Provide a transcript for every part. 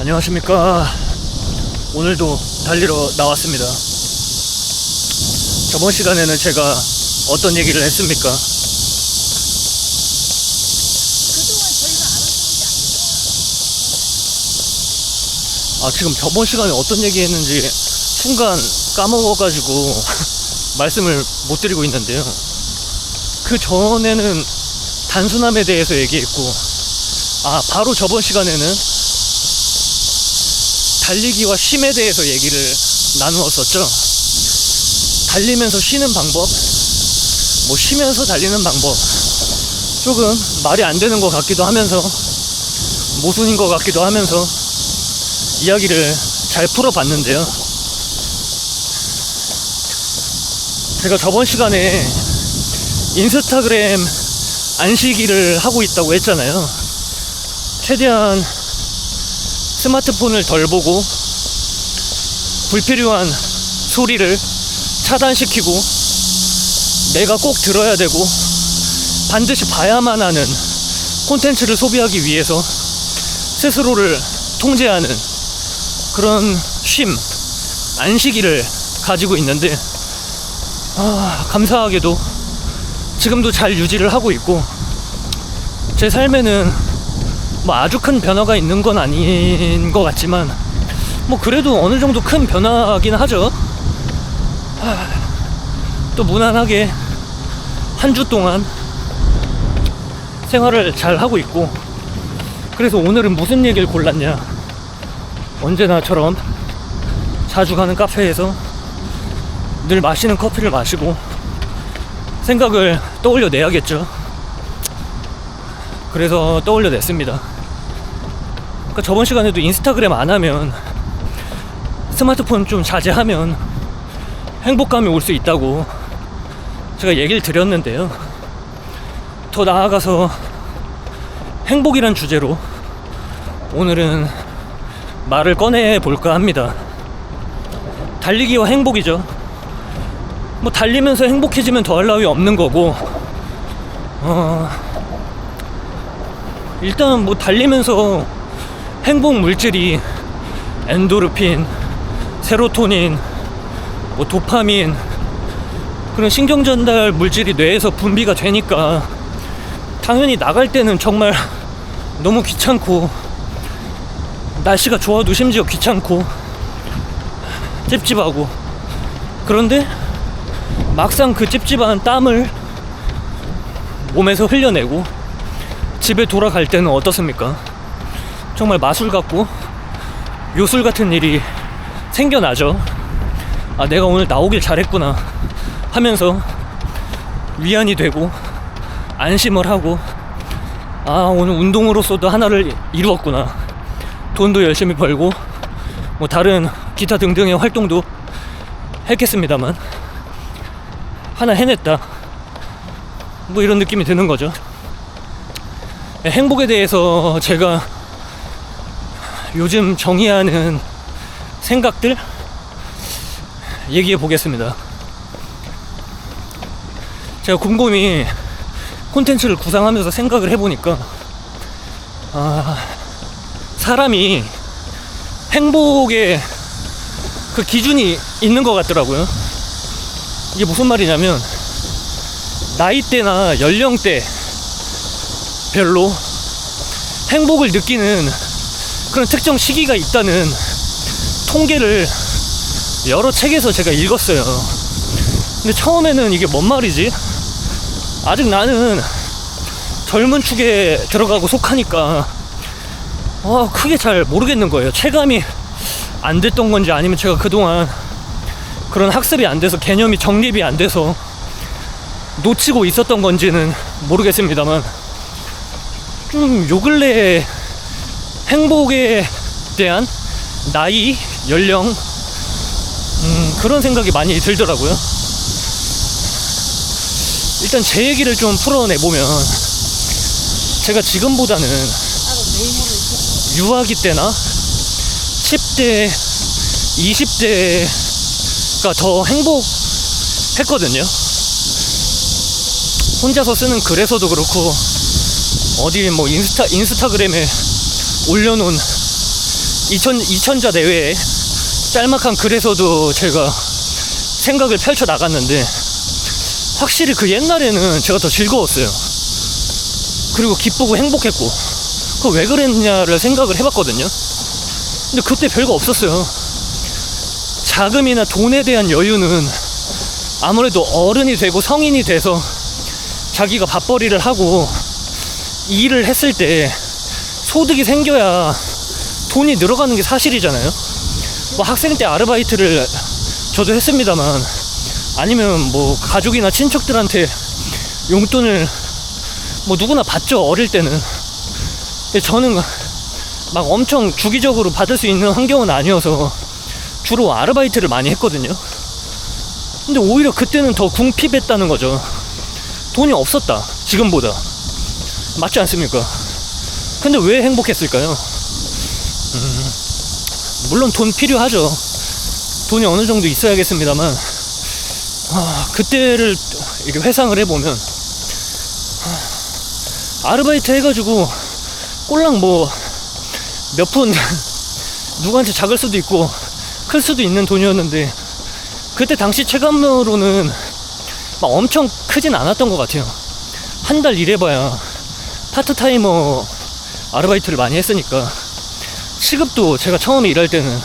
안녕하십니까. 오늘도 달리러 나왔습니다. 저번 시간에는 제가 어떤 얘기를 했습니까? 지금 저번 시간에 어떤 얘기 했는지 순간 까먹어가지고 말씀을 못 드리고 있는데요. 그 전에는 단순함에 대해서 얘기했고, 바로 저번 시간에는 달리기와 쉼에 대해서 얘기를 나누었었죠. 달리면서 쉬는 방법, 쉬면서 달리는 방법, 조금 말이 안 되는 것 같기도 하면서 모순인 것 같기도 하면서 이야기를 잘 풀어봤는데요. 제가 저번 시간에 인스타그램 안시기를 하고 있다고 했잖아요. 최대한 스마트폰을 덜 보고 불필요한 소리를 차단시키고 내가 꼭 들어야 되고 반드시 봐야만 하는 콘텐츠를 소비하기 위해서 스스로를 통제하는 그런 쉼, 안식일을 가지고 있는데, 감사하게도 지금도 잘 유지를 하고 있고, 제 삶에는 아주 큰 변화가 있는 건 아닌 것 같지만 그래도 어느 정도 큰 변화긴 하죠. 또 무난하게 한 주 동안 생활을 잘 하고 있고, 그래서 오늘은 무슨 얘기를 골랐냐, 언제나처럼 자주 가는 카페에서 늘 마시는 커피를 마시고 생각을 떠올려 내야겠죠. 그래서 떠올려 냈습니다. 그러니까 저번 시간에도 인스타그램 안 하면, 스마트폰 좀 자제하면 행복감이 올 수 있다고 제가 얘기를 드렸는데요. 더 나아가서 행복이란 주제로 오늘은 말을 꺼내 볼까 합니다. 달리기와 행복이죠. 달리면서 행복해지면 더할 나위 없는 거고, 일단 달리면서 행복 물질이 엔도르핀, 세로토닌, 도파민, 그런 신경 전달 물질이 뇌에서 분비가 되니까 당연히 나갈 때는 정말 너무 귀찮고, 날씨가 좋아도 심지어 귀찮고 찝찝하고, 그런데 막상 그 찝찝한 땀을 몸에서 흘려내고 집에 돌아갈 때는 어떻습니까? 정말 마술 같고 요술 같은 일이 생겨나죠. 내가 오늘 나오길 잘했구나 하면서 위안이 되고 안심을 하고, 오늘 운동으로서도 하나를 이루었구나, 돈도 열심히 벌고 다른 기타 등등의 활동도 했겠습니다만 하나 해냈다, 이런 느낌이 드는 거죠. 행복에 대해서 제가 요즘 정의하는 생각들 얘기해 보겠습니다. 제가 곰곰이 콘텐츠를 구상하면서 생각을 해보니까, 사람이 행복의 그 기준이 있는 것 같더라고요. 이게 무슨 말이냐면, 나이대나 연령대 별로 행복을 느끼는 그런 특정 시기가 있다는 통계를 여러 책에서 제가 읽었어요. 근데 처음에는 이게 뭔 말이지? 아직 나는 젊은 축에 들어가고 속하니까 크게 잘 모르겠는 거예요. 체감이 안 됐던 건지, 아니면 제가 그동안 그런 학습이 안 돼서, 개념이 정립이 안 돼서 놓치고 있었던 건지는 모르겠습니다만, 좀 요 근래에 행복에 대한 나이, 연령, 그런 생각이 많이 들더라고요. 일단 제 얘기를 좀 풀어내보면, 제가 지금보다는 유아기 때나 10대, 20대가 더 행복했거든요. 혼자서 쓰는 글에서도 그렇고, 어디 인스타그램에 올려놓은 2000자 내외에 짤막한 글에서도 제가 생각을 펼쳐 나갔는데, 확실히 그 옛날에는 제가 더 즐거웠어요. 그리고 기쁘고 행복했고, 그거 왜 그랬냐를 생각을 해봤거든요. 근데 그때 별거 없었어요. 자금이나 돈에 대한 여유는 아무래도 어른이 되고 성인이 돼서 자기가 밥벌이를 하고 일을 했을 때 소득이 생겨야 돈이 늘어가는 게 사실이잖아요. 뭐 학생 때 아르바이트를 저도 했습니다만, 아니면 뭐 가족이나 친척들한테 용돈을 뭐 누구나 받죠, 어릴 때는. 근데 저는 막 엄청 주기적으로 받을 수 있는 환경은 아니어서 주로 아르바이트를 많이 했거든요. 근데 오히려 그때는 더 궁핍했다는 거죠. 돈이 없었다, 지금보다. 맞지 않습니까? 근데 왜 행복했을까요? 물론 돈 필요하죠. 돈이 어느 정도 있어야겠습니다만, 그때를 이렇게 회상을 해보면, 아르바이트 해가지고 꼴랑 뭐 몇 푼 누구한테 작을 수도 있고 클 수도 있는 돈이었는데, 그때 당시 체감으로는 막 엄청 크진 않았던 것 같아요. 한 달 일해봐야 파트타이머 아르바이트를 많이 했으니까 시급도 제가 처음에 일할 때는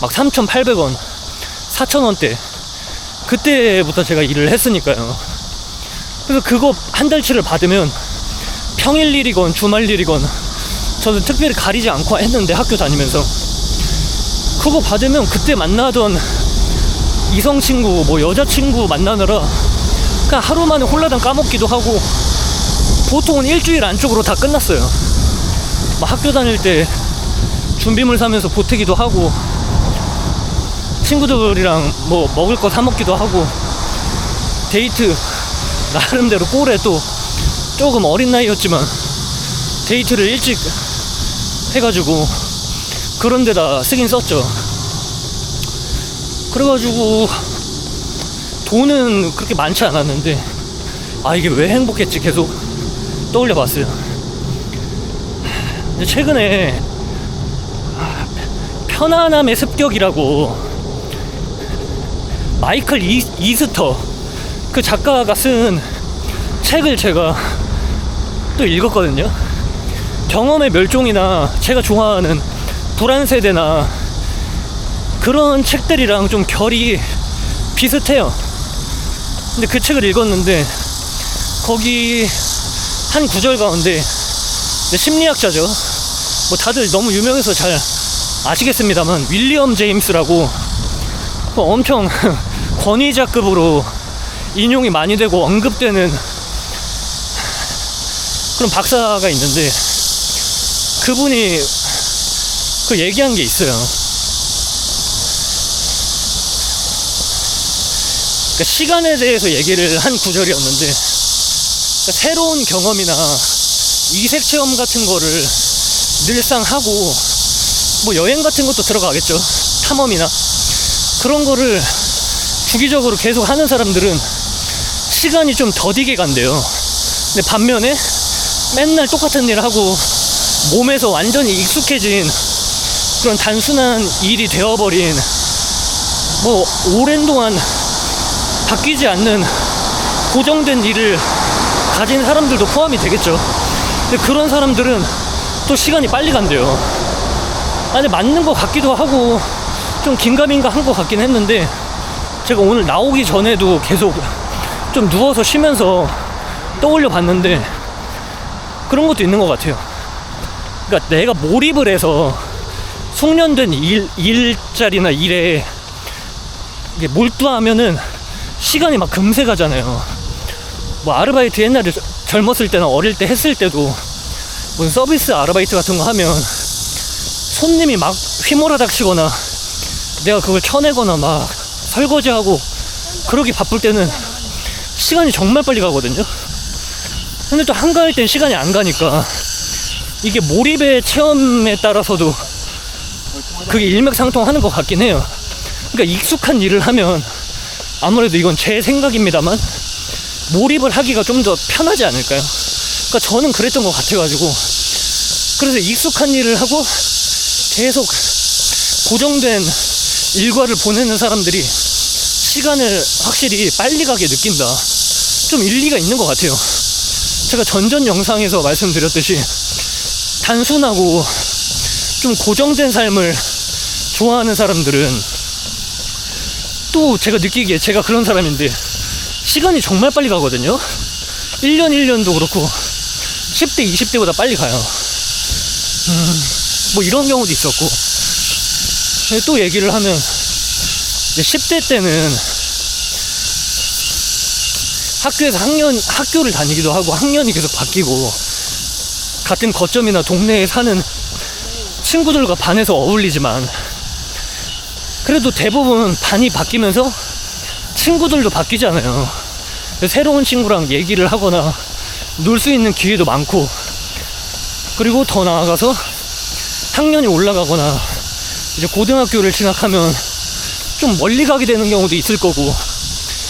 막 3,800원, 4,000원대, 그때부터 제가 일을 했으니까요. 그래서 그거 한 달치를 받으면 평일 일이건 주말 일이건 저는 특별히 가리지 않고 했는데, 학교 다니면서 그거 받으면 그때 만나던 이성 친구, 뭐 여자친구 만나느라 그냥 하루 만에 홀라당 까먹기도 하고, 보통은 일주일 안쪽으로 다 끝났어요. 막 학교 다닐 때 준비물 사면서 보태기도 하고, 친구들이랑 뭐 먹을 거 사 먹기도 하고, 데이트 나름대로 꼴에 또 조금 어린 나이였지만 데이트를 일찍 해가지고 그런 데다 쓰긴 썼죠. 그래가지고 돈은 그렇게 많지 않았는데, 이게 왜 행복했지 계속 떠올려 봤어요. 근데 최근에 편안함의 습격이라고 마이클 이스터 그 작가가 쓴 책을 제가 또 읽었거든요. 경험의 멸종이나 제가 좋아하는 불안세대나 그런 책들이랑 좀 결이 비슷해요. 근데 그 책을 읽었는데 거기 한 구절 가운데, 심리학자죠, 뭐 다들 너무 유명해서 잘 아시겠습니다만, 윌리엄 제임스라고 엄청 권위자급으로 인용이 많이 되고 언급되는 그런 박사가 있는데, 그분이 그 얘기한 게 있어요. 그러니까 시간에 대해서 얘기를 한 구절이었는데, 그러니까 새로운 경험이나 이색 체험 같은 거를 늘상 하고, 뭐 여행 같은 것도 들어가겠죠, 탐험이나 그런 거를 주기적으로 계속 하는 사람들은 시간이 좀 더디게 간대요. 근데 반면에 맨날 똑같은 일을 하고 몸에서 완전히 익숙해진 그런 단순한 일이 되어버린, 뭐 오랜 동안 바뀌지 않는 고정된 일을 가진 사람들도 포함이 되겠죠. 근데 그런 사람들은 또 시간이 빨리 간대요. 아니, 맞는 것 같기도 하고 좀 긴가민가 한 것 같긴 했는데, 제가 오늘 나오기 전에도 계속 좀 누워서 쉬면서 떠올려 봤는데 그런 것도 있는 것 같아요. 그러니까 내가 몰입을 해서 숙련된 일자리나 일에 몰두하면은 시간이 막 금세 가잖아요. 뭐 아르바이트 옛날에 젊었을 때나 어릴 때 했을 때도 무슨 서비스 아르바이트 같은 거 하면 손님이 막 휘몰아닥치거나 내가 그걸 쳐내거나 막 설거지하고 그러기 바쁠 때는 시간이 정말 빨리 가거든요. 근데 또 한가할 땐 시간이 안 가니까 이게 몰입의 체험에 따라서도 그게 일맥상통하는 것 같긴 해요. 그러니까 익숙한 일을 하면 아무래도 이건 제 생각입니다만 몰입을 하기가 좀 더 편하지 않을까요? 그러니까 저는 그랬던 것 같아가지고, 그래서 익숙한 일을 하고 계속 고정된 일과를 보내는 사람들이 시간을 확실히 빨리 가게 느낀다. 좀 일리가 있는 것 같아요. 제가 전전 영상에서 말씀드렸듯이 단순하고 좀 고정된 삶을 좋아하는 사람들은, 또 제가 느끼기에 제가 그런 사람인데 시간이 정말 빨리 가거든요. 1년 1년도 그렇고 10대 20대보다 빨리 가요. 뭐 이런 경우도 있었고, 또 얘기를 하면 이제 10대 때는 학교에서 학교를 다니기도 하고 학년이 계속 바뀌고 같은 거점이나 동네에 사는 친구들과 반에서 어울리지만, 그래도 대부분 반이 바뀌면서 친구들도 바뀌잖아요. 새로운 친구랑 얘기를 하거나 놀 수 있는 기회도 많고, 그리고 더 나아가서 학년이 올라가거나 이제 고등학교를 진학하면 좀 멀리 가게 되는 경우도 있을 거고,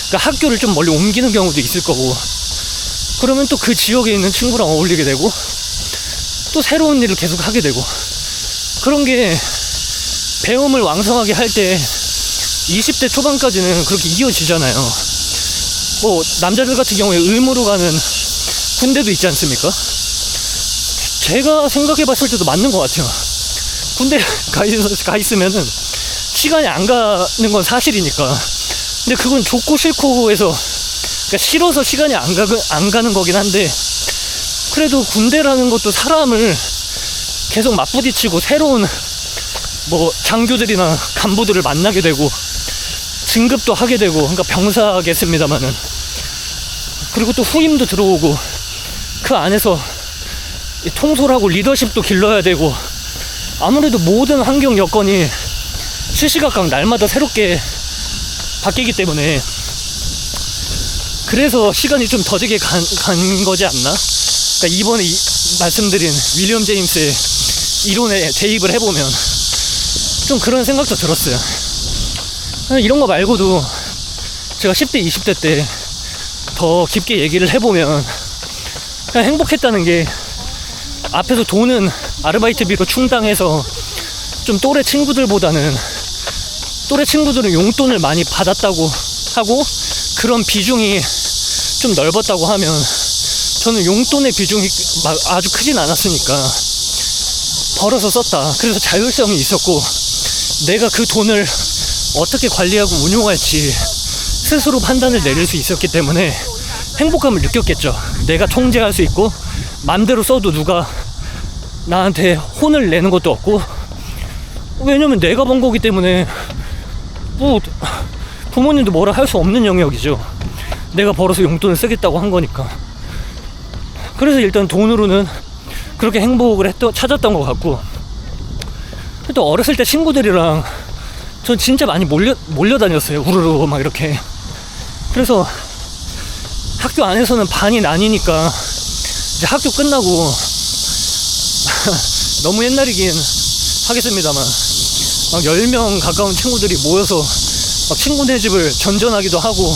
그러니까 학교를 좀 멀리 옮기는 경우도 있을 거고, 그러면 또 그 지역에 있는 친구랑 어울리게 되고 또 새로운 일을 계속 하게 되고, 그런 게 배움을 왕성하게 할 때 20대 초반까지는 그렇게 이어지잖아요. 뭐 남자들 같은 경우에 의무로 가는 군대도 있지 않습니까? 제가 생각해 봤을 때도 맞는 것 같아요. 군대 가 있으면은 시간이 안 가는 건 사실이니까. 근데 그건 좋고 싫고 해서, 그러니까 싫어서 시간이 안 가는 거긴 한데, 그래도 군대라는 것도 사람을 계속 맞부딪히고 새로운 뭐 장교들이나 간부들을 만나게 되고 진급도 하게 되고, 그러니까 병사겠습니다만은, 그리고 또 후임도 들어오고, 그 안에서 통솔하고 리더십도 길러야 되고, 아무래도 모든 환경 여건이 시시각각 날마다 새롭게 바뀌기 때문에, 그래서 시간이 좀 더디게 간 거지 않나? 그러니까 이번에 말씀드린 윌리엄 제임스의 이론에 대입을 해보면 좀 그런 생각도 들었어요. 이런 거 말고도 제가 10대 20대 때 더 깊게 얘기를 해보면, 그냥 행복했다는 게, 앞에서 돈은 아르바이트비로 충당해서 좀 또래 친구들은 용돈을 많이 받았다고 하고 그런 비중이 좀 넓었다고 하면, 저는 용돈의 비중이 아주 크진 않았으니까 벌어서 썼다. 그래서 자율성이 있었고, 내가 그 돈을 어떻게 관리하고 운용할지 스스로 판단을 내릴 수 있었기 때문에 행복감을 느꼈겠죠. 내가 통제할 수 있고 맘대로 써도 누가 나한테 혼을 내는 것도 없고, 왜냐면 내가 번 거기 때문에 뭐 부모님도 뭐라 할 수 없는 영역이죠. 내가 벌어서 용돈을 쓰겠다고 한 거니까. 그래서 일단 돈으로는 그렇게 행복을 찾았던 것 같고, 또 어렸을 때 친구들이랑 전 진짜 많이 몰려다녔어요. 우르르 막 이렇게. 그래서 학교 안에서는 반이 나뉘니까 이제 학교 끝나고 너무 옛날이긴 하겠습니다만 막 10명 가까운 친구들이 모여서 막 친구네 집을 전전하기도 하고,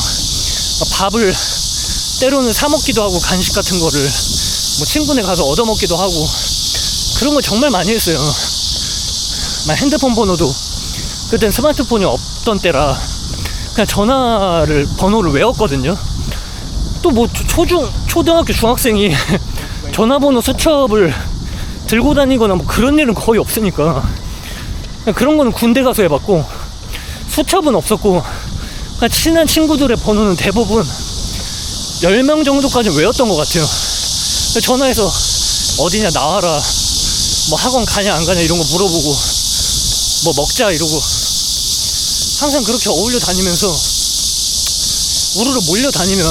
막 밥을 때로는 사 먹기도 하고, 간식 같은 거를 뭐 친구네 가서 얻어 먹기도 하고, 그런 거 정말 많이 했어요. 막 핸드폰 번호도 그땐 스마트폰이 없던 때라 그냥 번호를 외웠거든요. 또 뭐 초등학교 중학생이 전화번호 수첩을 들고 다니거나 뭐 그런 일은 거의 없으니까 그런 거는 군대 가서 해봤고, 수첩은 없었고, 그냥 친한 친구들의 번호는 대부분 10명 정도까지 외웠던 것 같아요. 전화해서 어디냐 나와라, 뭐 학원 가냐 안 가냐 이런 거 물어보고, 뭐 먹자 이러고, 항상 그렇게 어울려 다니면서 우르르 몰려 다니면,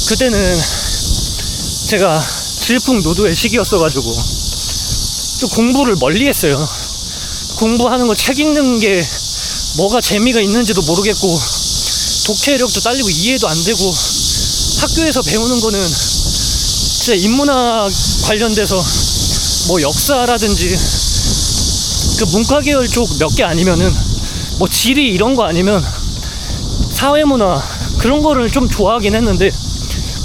그때는 제가 질풍노도의 시기였어가지고 좀 공부를 멀리 했어요. 공부하는 거 책 읽는 게 뭐가 재미가 있는지도 모르겠고, 독해력도 딸리고 이해도 안 되고, 학교에서 배우는 거는 진짜 인문학 관련돼서 뭐 역사라든지 그 문과 계열 쪽 몇 개 아니면은 뭐 지리 이런 거 아니면 사회문화 그런 거를 좀 좋아하긴 했는데,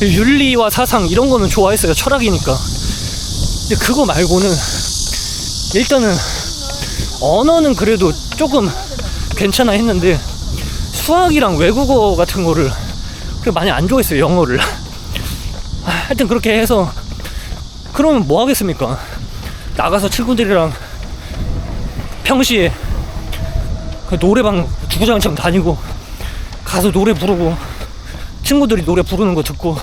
윤리와 사상 이런 거는 좋아했어요. 철학이니까. 근데 그거 말고는 일단은 언어는 그래도 조금 괜찮아 했는데 수학이랑 외국어 같은 거를 그렇게 많이 안 좋아했어요. 영어를. 하여튼 그렇게 해서 그러면 뭐 하겠습니까? 나가서 친구들이랑 평시에 그 노래방 주구장창 다니고 가서 노래 부르고 친구들이 노래 부르는 거 듣고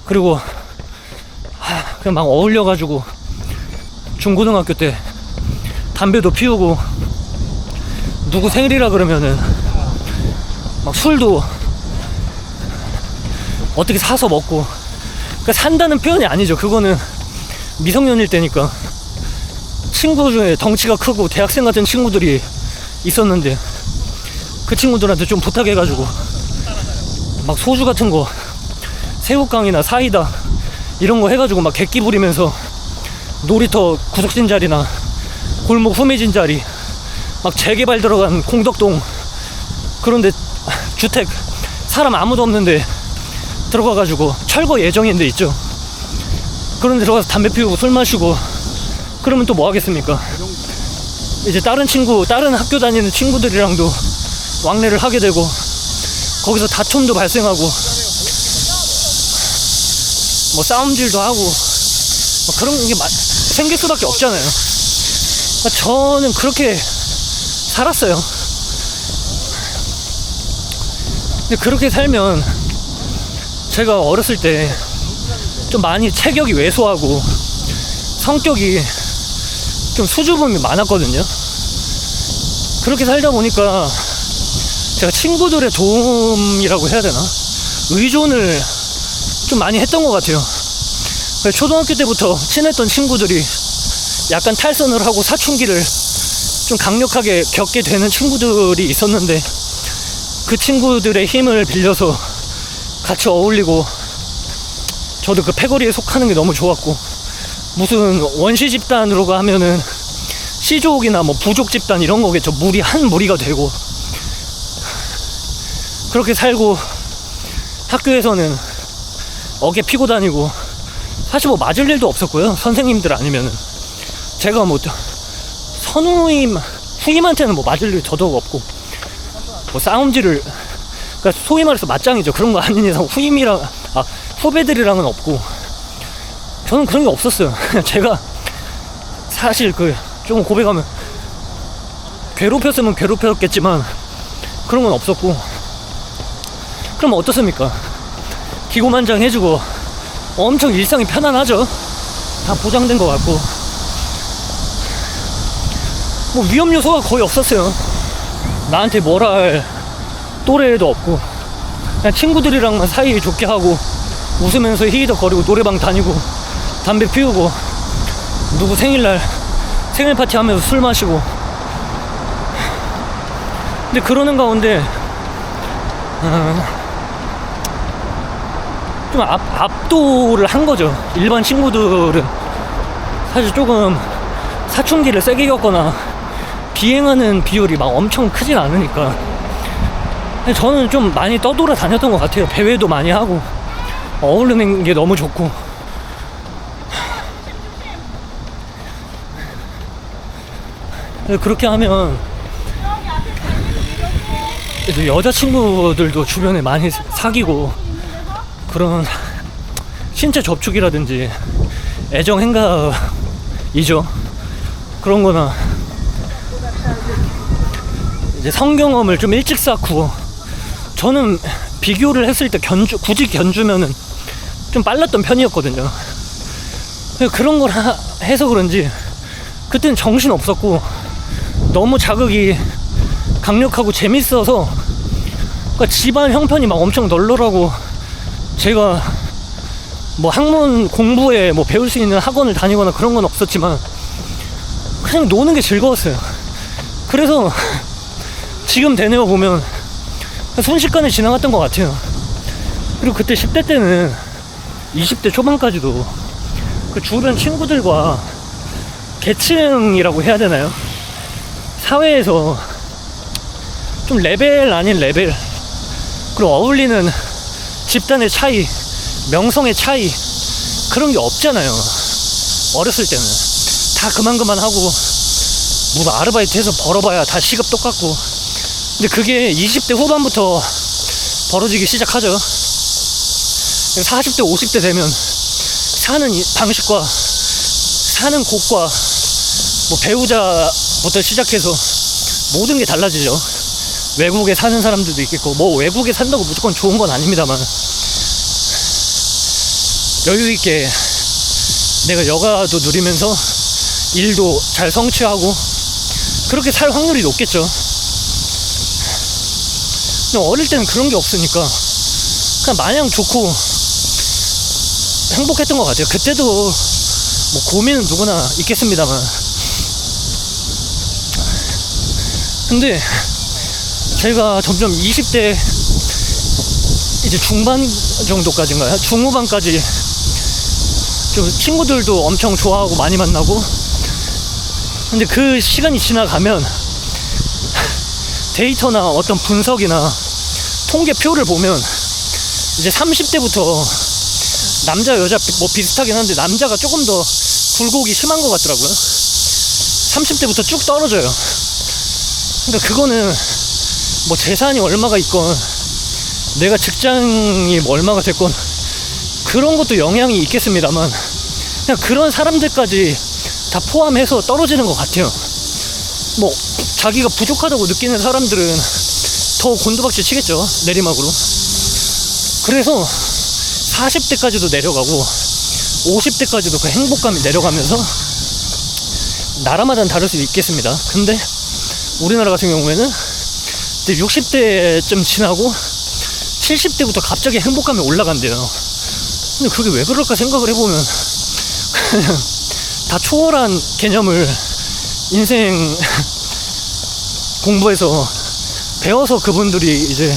그리고 그냥 막 어울려가지고 중고등학교 때 담배도 피우고 누구 생일이라 그러면은 막 술도 어떻게 사서 먹고, 그러니까 산다는 표현이 아니죠. 그거는 미성년일 때니까. 친구 중에 덩치가 크고 대학생 같은 친구들이 있었는데 그 친구들한테 좀 부탁해가지고 막 소주 같은 거, 새우깡이나 사이다 이런 거 해가지고 막 객기 부리면서 놀이터 구석진 자리나 골목 후미진 자리, 막 재개발 들어간 공덕동 그런데 주택 사람 아무도 없는데 들어가가지고 철거 예정인 데 있죠. 그런 데 들어가서 담배 피우고 술 마시고 그러면 또 뭐 하겠습니까? 이제 다른 학교 다니는 친구들이랑도 왕래를 하게 되고 거기서 다툼도 발생하고 뭐 싸움질도 하고 뭐 그런 게 생길 수밖에 없잖아요. 그러니까 저는 그렇게 살았어요. 근데 그렇게 살면 제가 어렸을 때 좀 많이 체격이 왜소하고 성격이 좀 수줍음이 많았거든요. 그렇게 살다 보니까 제가 친구들의 도움이라고 해야 되나? 의존을 좀 많이 했던 것 같아요. 초등학교 때부터 친했던 친구들이 약간 탈선을 하고 사춘기를 좀 강력하게 겪게 되는 친구들이 있었는데 그 친구들의 힘을 빌려서 같이 어울리고 저도 그 패거리에 속하는 게 너무 좋았고, 무슨 원시 집단으로 하면은 씨족이나 뭐 부족 집단 이런 거겠죠. 한 무리가 되고 그렇게 살고 학교에서는 어깨 피고 다니고 사실 뭐 맞을 일도 없었고요. 선생님들 아니면은 제가 뭐 후임한테는 뭐 맞을 일 더더욱 없고 뭐 싸움질을, 그러니까 소위 말해서 맞짱이죠. 그런 거 아닌 이상 후배들이랑은 없고 저는 그런 게 없었어요. 제가 사실 좀 고백하면 괴롭혔으면 괴롭혔겠지만 그런 건 없었고, 그럼 어떻습니까? 기고만장해지고 엄청 일상이 편안하죠. 다 보장된 것 같고 뭐 위험 요소가 거의 없었어요. 나한테 뭐라 할 또래도 없고 그냥 친구들이랑만 사이 좋게 하고 웃으면서 히히덕거리고 노래방 다니고 담배 피우고 누구 생일날 생일 파티 하면서 술 마시고. 근데 그러는 가운데 좀 압도를 한 거죠. 일반 친구들은 사실 조금 사춘기를 세게 겪거나 비행하는 비율이 막 엄청 크진 않으니까 저는 좀 많이 떠돌아 다녔던 것 같아요. 배회도 많이 하고 어울리는 게 너무 좋고. 그렇게 하면 여자친구들도 주변에 많이 사귀고 그런 신체 접촉이라든지 애정 행각이죠. 그런 거나 이제 성경험을 좀 일찍 쌓고, 저는 비교를 했을 때 굳이 견주면은 좀 빨랐던 편이었거든요. 그런 걸 해서 그런지 그때는 정신 없었고 너무 자극이 강력하고 재밌어서, 그러니까 집안 형편이 막 엄청 널널하고 제가 뭐 학문 공부에 뭐 배울 수 있는 학원을 다니거나 그런 건 없었지만 그냥 노는 게 즐거웠어요. 그래서 지금 되뇌어 보면 순식간에 지나갔던 것 같아요. 그리고 그때 10대 때는 20대 초반까지도 그 주변 친구들과 계층이라고 해야 되나요? 사회에서 좀 레벨 아닌 레벨, 그리고 어울리는 집단의 차이, 명성의 차이, 그런 게 없잖아요. 어렸을 때는 다 그만 하고 뭐 아르바이트 해서 벌어봐야 다 시급 똑같고. 근데 그게 20대 후반부터 벌어지기 시작하죠. 40대 50대 되면 사는 방식과 사는 곳과 뭐 배우자부터 시작해서 모든 게 달라지죠. 외국에 사는 사람들도 있겠고, 뭐 외국에 산다고 무조건 좋은 건 아닙니다만, 여유있게 내가 여가도 누리면서 일도 잘 성취하고 그렇게 살 확률이 높겠죠. 근데 어릴 때는 그런 게 없으니까 그냥 마냥 좋고 행복했던 것 같아요. 그때도 뭐 고민은 누구나 있겠습니다만. 근데 제가 점점 20대 이제 중반 정도까지인가요? 중후반까지 좀 친구들도 엄청 좋아하고 많이 만나고. 근데 그 시간이 지나가면 데이터나 어떤 분석이나 통계표를 보면 이제 30대부터 남자 여자 뭐 비슷하긴 한데 남자가 조금 더 굴곡이 심한 것 같더라고요. 30대부터 쭉 떨어져요. 그러니까 그거는 뭐 재산이 얼마가 있건 내가 직장이 뭐 얼마가 됐건 그런 것도 영향이 있겠습니다만, 그냥 그런 사람들까지 다 포함해서 떨어지는 것 같아요. 뭐 자기가 부족하다고 느끼는 사람들은 더 곤두박질 치겠죠, 내리막으로. 그래서 40대까지도 내려가고 50대까지도 그 행복감이 내려가면서, 나라마다는 다를 수 있겠습니다. 근데 우리나라 같은 경우에는 이제 60대쯤 지나고 70대부터 갑자기 행복감이 올라간대요. 근데 그게 왜 그럴까 생각을 해보면 그냥 다 초월한 개념을 인생 공부해서 배워서 그분들이 이제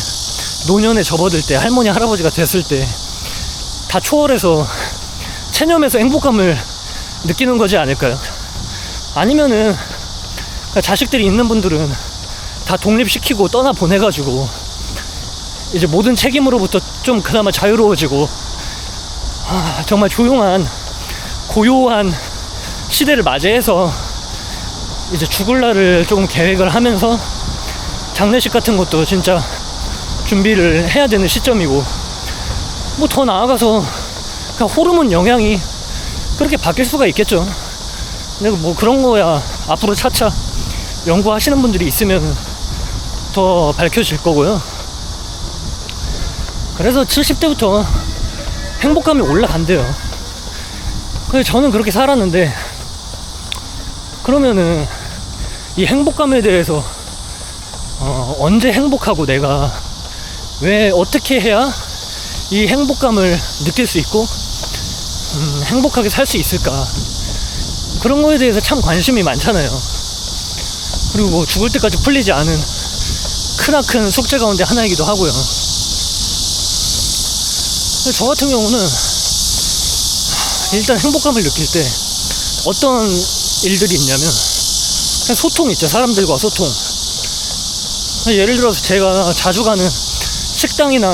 노년에 접어들 때, 할머니 할아버지가 됐을 때 다 초월해서 체념해서 행복감을 느끼는 거지 않을까요? 아니면은 자식들이 있는 분들은 다 독립시키고 떠나 보내가지고 이제 모든 책임으로부터 좀 그나마 자유로워지고, 정말 조용한 고요한 시대를 맞이해서 이제 죽을 날을 조금 계획을 하면서 장례식 같은 것도 진짜 준비를 해야 되는 시점이고, 뭐 더 나아가서 그냥 호르몬 영향이 그렇게 바뀔 수가 있겠죠. 근데 뭐 그런 거야 앞으로 차차 연구하시는 분들이 있으면 더 밝혀질 거고요. 그래서 70대부터 행복감이 올라간대요. 그래서 저는 그렇게 살았는데, 그러면은 이 행복감에 대해서 언제 행복하고 내가 왜 어떻게 해야 이 행복감을 느낄 수 있고 행복하게 살 수 있을까, 그런 거에 대해서 참 관심이 많잖아요. 그리고 뭐 죽을 때까지 풀리지 않은 크나큰 숙제 가운데 하나이기도 하고요. 저 같은 경우는 일단 행복감을 느낄 때 어떤 일들이 있냐면, 그냥 소통 있죠. 사람들과 소통. 예를 들어서 제가 자주 가는 식당이나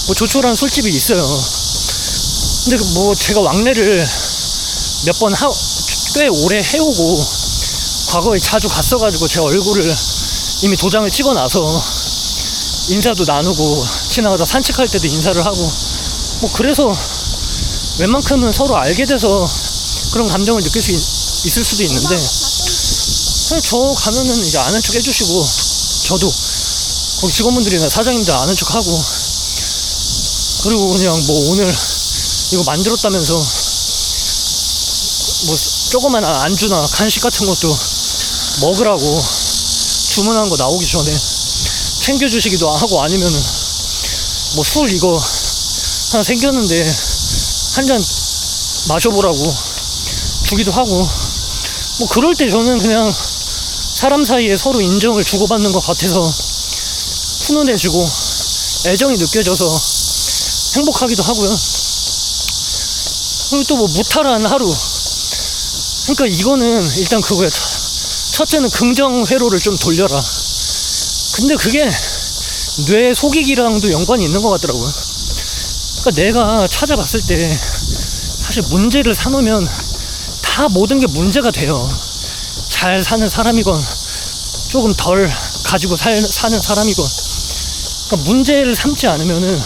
뭐 조촐한 술집이 있어요. 근데 뭐 제가 왕래를 몇 번 꽤 오래 해오고 과거에 자주 갔어가지고 제 얼굴을 이미 도장을 찍어놔서 인사도 나누고 지나가다 산책할 때도 인사를 하고, 뭐 그래서 웬만큼은 서로 알게 돼서 그런 감정을 느낄 수 있을 수도 있는데, 그냥 저 가면은 이제 아는 척 해주시고, 저도 거기 직원분들이나 사장님들 아는 척 하고, 그리고 그냥 뭐 오늘 이거 만들었다면서 뭐 조그만 안주나 간식 같은 것도 먹으라고 주문한 거 나오기 전에 챙겨주시기도 하고, 아니면은 뭐 술 이거 하나 생겼는데 한 잔 마셔보라고 주기도 하고, 뭐 그럴 때 저는 그냥 사람 사이에 서로 인정을 주고받는 것 같아서 훈훈해지고 애정이 느껴져서 행복하기도 하고요. 그리고 또 뭐 무탈한 하루, 그러니까 이거는 일단 그거야. 첫째는 긍정 회로를 좀 돌려라. 근데 그게 뇌 속이기랑도 연관이 있는 것 같더라고요. 그러니까 내가 찾아봤을 때 사실 문제를 사놓으면 다 모든 게 문제가 돼요. 잘 사는 사람이건 조금 덜 가지고 사는 사람이건, 그러니까 문제를 삼지 않으면은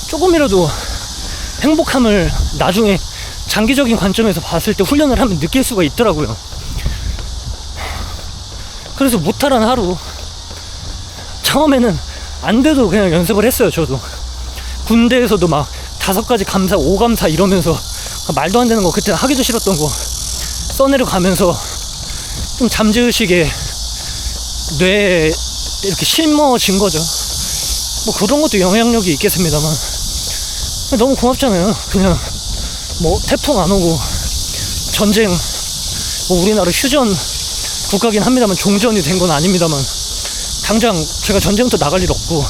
조금이라도 행복함을 나중에 장기적인 관점에서 봤을 때 훈련을 하면 느낄 수가 있더라고요. 그래서 무탈한 하루, 처음에는 안 돼도 그냥 연습을 했어요. 저도 군대에서도 막 5가지 감사 5감사 이러면서 말도 안 되는 거 그때 하기도 싫었던 거 써내려 가면서 좀 잠재의식에 뇌에 이렇게 심어진 거죠. 뭐 그런 것도 영향력이 있겠습니다만 너무 고맙잖아요. 그냥 뭐 태풍 안 오고 전쟁, 뭐 우리나라 휴전 국가긴 합니다만 종전이 된 건 아닙니다만 당장 제가 전쟁터 나갈 일 없고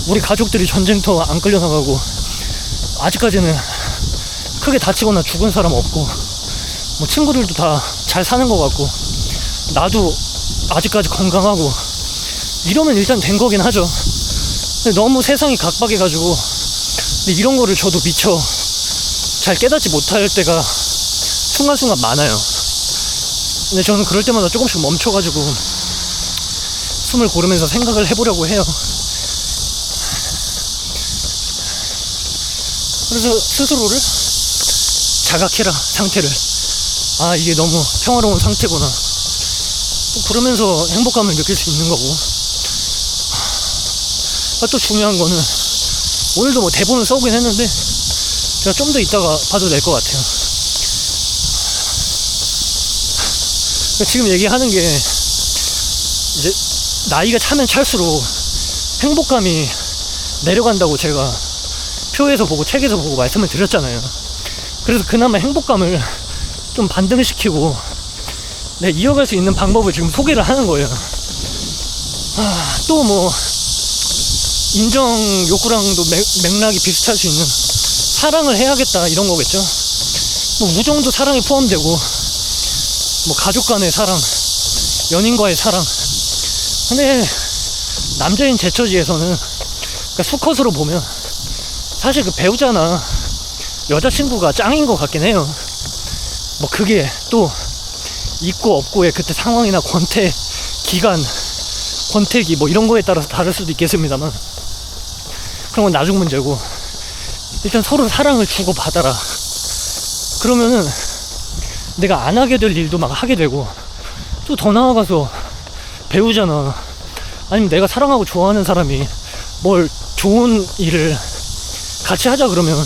우리 가족들이 전쟁터 안 끌려나가고 아직까지는 크게 다치거나 죽은 사람 없고 뭐 친구들도 다 잘 사는 것 같고 나도 아직까지 건강하고 이러면 일단 된 거긴 하죠. 근데 너무 세상이 각박해가지고 근데 이런 거를 저도 미처 잘 깨닫지 못할 때가 순간순간 많아요. 근데 저는 그럴 때마다 조금씩 멈춰가지고 숨을 고르면서 생각을 해보려고 해요. 그래서 스스로를 자각해라, 상태를. 아, 이게 너무 평화로운 상태구나. 그러면서 행복감을 느낄 수 있는 거고. 또 중요한 거는 오늘도 뭐 대본을 써오긴 했는데 제가 좀 더 이따가 봐도 될 것 같아요. 지금 얘기하는 게 이제 나이가 차면 찰수록 행복감이 내려간다고 제가 표에서 보고 책에서 보고 말씀을 드렸잖아요. 그래서 그나마 행복감을 좀 반등시키고 이어갈 수 있는 방법을 지금 소개를 하는 거예요. 또 뭐 인정 욕구랑도 맥락이 비슷할 수 있는 사랑을 해야겠다 이런 거겠죠. 뭐 우정도 사랑에 포함되고 뭐 가족 간의 사랑, 연인과의 사랑. 근데 남자인 제 처지에서는 그러니까 수컷으로 보면 사실 그 배우자나 여자친구가 짱인 것 같긴 해요. 뭐 그게 또 있고 없고의 그때 상황이나 권태 기간, 권태기 뭐 이런 거에 따라서 다를 수도 있겠습니다만 그런 건 나중 문제고 일단 서로 사랑을 주고받아라. 그러면은 내가 안 하게 될 일도 막 하게 되고 또 더 나아가서 배우자나 아니면 내가 사랑하고 좋아하는 사람이 뭘 좋은 일을 같이 하자 그러면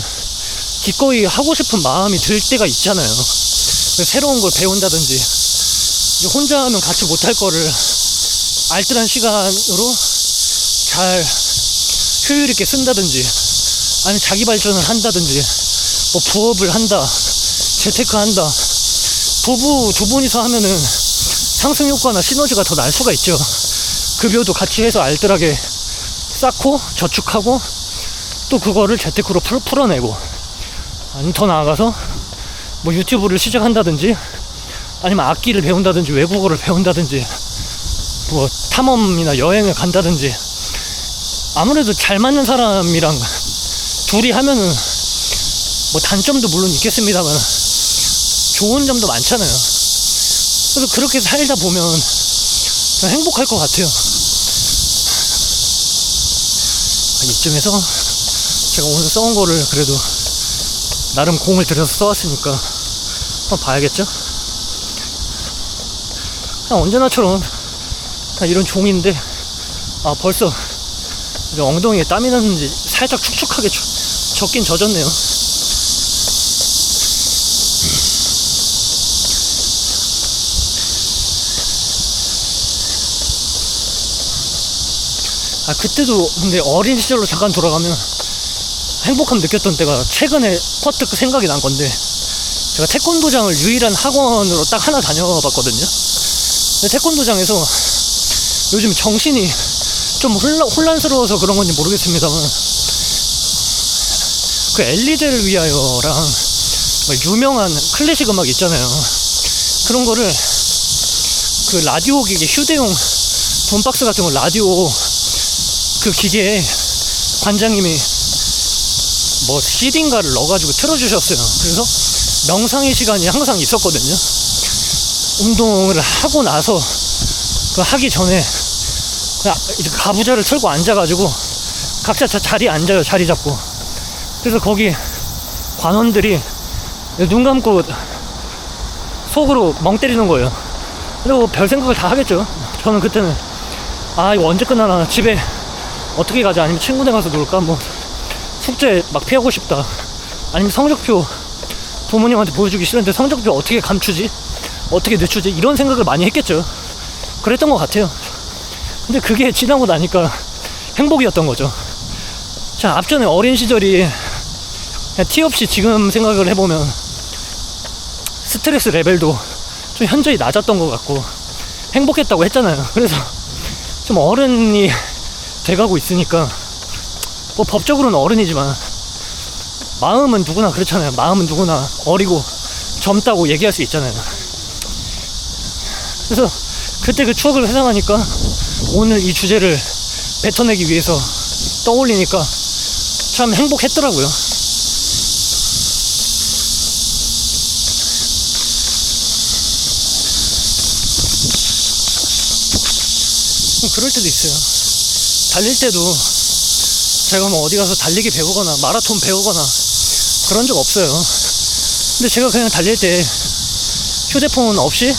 기꺼이 하고 싶은 마음이 들 때가 있잖아요. 새로운 걸 배운다든지 혼자 하면 같이 못할 거를 알뜰한 시간으로 잘 효율 있게 쓴다든지 아니면 자기 발전을 한다든지 뭐 부업을 한다, 재테크 한다. 부부 두 분이서 하면은 상승 효과나 시너지가 더 날 수가 있죠. 급여도 같이 해서 알뜰하게 쌓고 저축하고 또 그거를 재테크로 풀어내고 아니면 더 나아가서 뭐 유튜브를 시작한다든지 아니면 악기를 배운다든지 외국어를 배운다든지 뭐 탐험이나 여행을 간다든지 아무래도 잘 맞는 사람이랑 둘이 하면은 뭐 단점도 물론 있겠습니다만 좋은 점도 많잖아요. 그래서 그렇게 살다 보면 행복할 것 같아요. 이쯤에서 제가 오늘 써온 거를 그래도 나름 공을 들여서 써왔으니까 한번 봐야겠죠? 그냥 언제나처럼 그냥 이런 종인데 벌써 이제 엉덩이에 땀이 났는지 살짝 축축하게 젖긴 젖었네요. 그때도 근데 어린 시절로 잠깐 돌아가면 행복함 느꼈던 때가 최근에 퍼뜩 생각이 난 건데 제가 태권도장을 유일한 학원으로 딱 하나 다녀봤거든요. 근데 태권도장에서 요즘 정신이 좀 혼란스러워서 그런 건지 모르겠습니다만 그 엘리제를 위하여랑 유명한 클래식 음악 있잖아요. 그런 거를 그 라디오 기계 휴대용 돈박스 같은 거 라디오 그 기계에 관장님이 뭐 CD인가를 넣어가지고 틀어주셨어요. 그래서 명상의 시간이 항상 있었거든요. 운동을 하고 나서 그 하기 전에 그냥 이제 가부좌를 틀고 앉아가지고 각자 자리에 앉아요. 자리 잡고. 그래서 거기 관원들이 눈 감고 속으로 멍 때리는 거예요. 그리고 별 생각을 다 하겠죠. 저는 그때는 이거 언제 끝나나, 집에 어떻게 가자, 아니면 친구네 가서 놀까, 뭐 숙제 막 피하고 싶다, 아니면 성적표 부모님한테 보여주기 싫은데 성적표 어떻게 감추지, 어떻게 늦추지, 이런 생각을 많이 했겠죠. 그랬던 것 같아요. 근데 그게 지나고 나니까 행복이었던 거죠. 자, 앞전에 어린 시절이 그냥 티 없이 지금 생각을 해보면 스트레스 레벨도 좀 현저히 낮았던 것 같고 행복했다고 했잖아요. 그래서 좀 어른이 돼가고 있으니까, 뭐 법적으로는 어른이지만 마음은 누구나 그렇잖아요. 마음은 누구나 어리고 젊다고 얘기할 수 있잖아요. 그래서 그때 그 추억을 회상하니까 오늘 이 주제를 뱉어내기 위해서 떠올리니까 참 행복했더라고요. 그럴 때도 있어요. 달릴 때도 제가 뭐 어디 가서 달리기 배우거나 마라톤 배우거나 그런 적 없어요. 근데 제가 그냥 달릴 때 휴대폰 없이,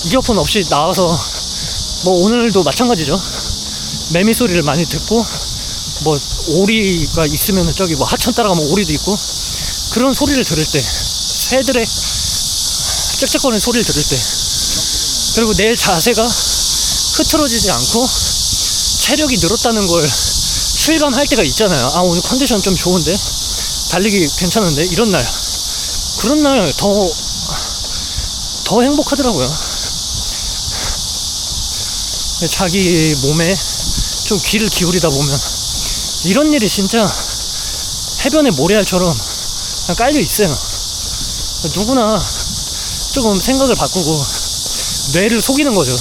이어폰 없이 나와서, 뭐 오늘도 마찬가지죠. 매미 소리를 많이 듣고, 뭐 오리가 있으면 저기 뭐 하천 따라가면 오리도 있고, 그런 소리를 들을 때, 새들의 짹짹거리는 소리를 들을 때, 그리고 내 자세가 흐트러지지 않고 체력이 늘었다는 걸 실감할 때가 있잖아요. 오늘 컨디션 좀 좋은데, 달리기 괜찮은데, 이런 날, 그런 날 더 행복하더라고요. 자기 몸에 좀 귀를 기울이다 보면 이런 일이 진짜 해변의 모래알처럼 그냥 깔려 있어요. 누구나 조금 생각을 바꾸고 뇌를 속이는 거죠.